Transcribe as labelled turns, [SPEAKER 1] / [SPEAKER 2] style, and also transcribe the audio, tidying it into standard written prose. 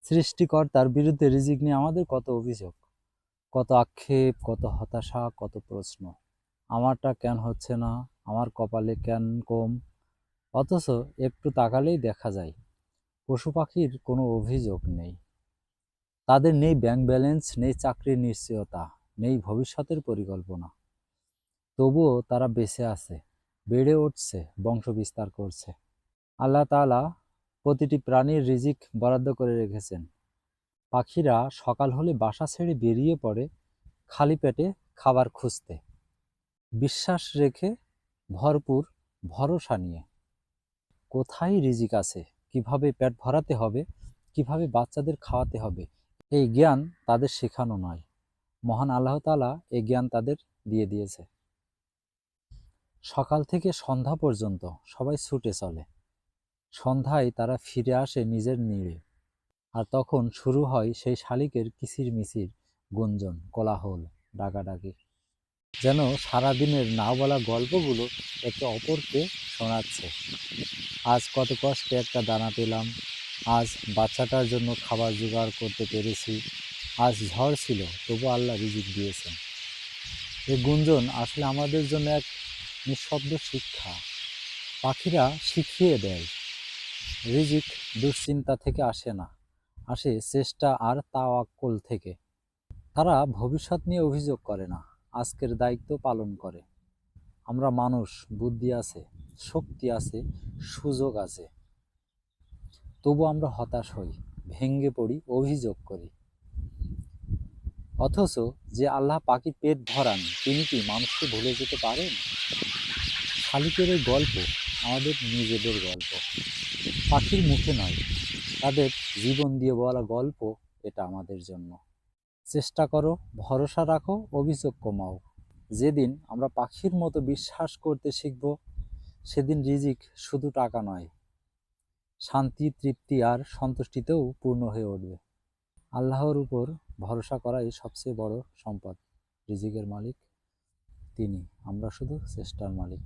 [SPEAKER 1] সৃষ্টিকর্তার বিরুদ্ধে রিজিক নিয়ে আমাদের কত অভিযোগ, কত আক্ষেপ, কত হতাশা, কত প্রশ্ন। আমারটা কেন হচ্ছে না, আমার কপালে কেন কম। অথচ একটু তাকালেই দেখা যায় পশু পাখির কোনো অভিযোগ নেই। তাদের নেই ব্যাংক ব্যালেন্স, নেই চাকরির নিশ্চয়তা, নেই ভবিষ্যতের পরিকল্পনা। তবুও তারা বেঁচে আছে, বেড়ে উঠছে, বংশ বিস্তার করছে। আল্লাহ তাআলা প্রতিটি প্রাণীর রিজিক বরাদ্দ করে রেখেছেন। পাখিরা সকাল হলে বাসা ছেড়ে বেরিয়ে পড়ে খালি পেটে খাবার খুঁজতে, বিশ্বাস রেখে, ভরপুর ভরসা নিয়ে। কোথায় রিজিক আছে, কিভাবে পেট ভরাতে হবে, কিভাবে বাচ্চাদের খাওয়াতে হবে, এই জ্ঞান তাদের শেখানো নয়, মহান আল্লাহ তাআলা এই জ্ঞান তাদের দিয়ে দিয়েছে। সকাল থেকে সন্ধ্যা পর্যন্ত সবাই ছুটে চলে। সন্ধ্যায় তারা ফিরে আসে নিজের নীড়ে। আর তখন শুরু হয় সেই শালিকের কিচিরমিচির গুঞ্জন, কোলাহল, ডাকাডাকি। যেন সারাদিনের না বলা গল্পগুলো একে অপরকে শোনাচ্ছে। আজ কত কষ্টে একটা দানা পেলাম, আজ বাচ্চাটার জন্য খাবার জোগাড় করতে পেরেছি, আজ ঝড় ছিল তবু আল্লাহ রিজিক দিয়েছেন। এই গুঞ্জন আসলে আমাদের জন্য এক নিঃশব্দ শিক্ষা। পাখিরা শিখিয়ে দেয় রিজিক দুশ্চিন্তা থেকে আসে না, আসে চেষ্টা আর তাওয়াক্কুল থেকে। তারা ভবিষ্যৎ নিয়ে অভিযোগ করে না, আজকের দায়িত্ব পালন করে। আমরা মানুষ, বুদ্ধি আছে, শক্তি আছে, সুযোগ আছে, তবু আমরা হতাশ হই, ভেঙে পড়ি, অভিযোগ করি। অথচ যে আল্লাহ পাখির পেট ভরান, তিনি কি মানুষকে ভুলে যেতে পারেন? শালিকের এই গল্প আমাদের নিজেদের গল্প, পাখির মুখে নয়, তাদের জীবন দিয়ে বলা গল্প। এটা আমাদের জন্য। চেষ্টা করো, ভরসা রাখো, অভিযোগ কমাও। যেদিন আমরা পাখির মতো বিশ্বাস করতে শিখব, সেদিন রিজিক শুধু টাকা নয়, শান্তি, তৃপ্তি আর সন্তুষ্টিতেও পূর্ণ হয়ে উঠবে। আল্লাহর উপর ভরসা করাই সবচেয়ে বড় সম্পদ। রিজিকের মালিক তিনি, আমরা শুধু চেষ্টার মালিক।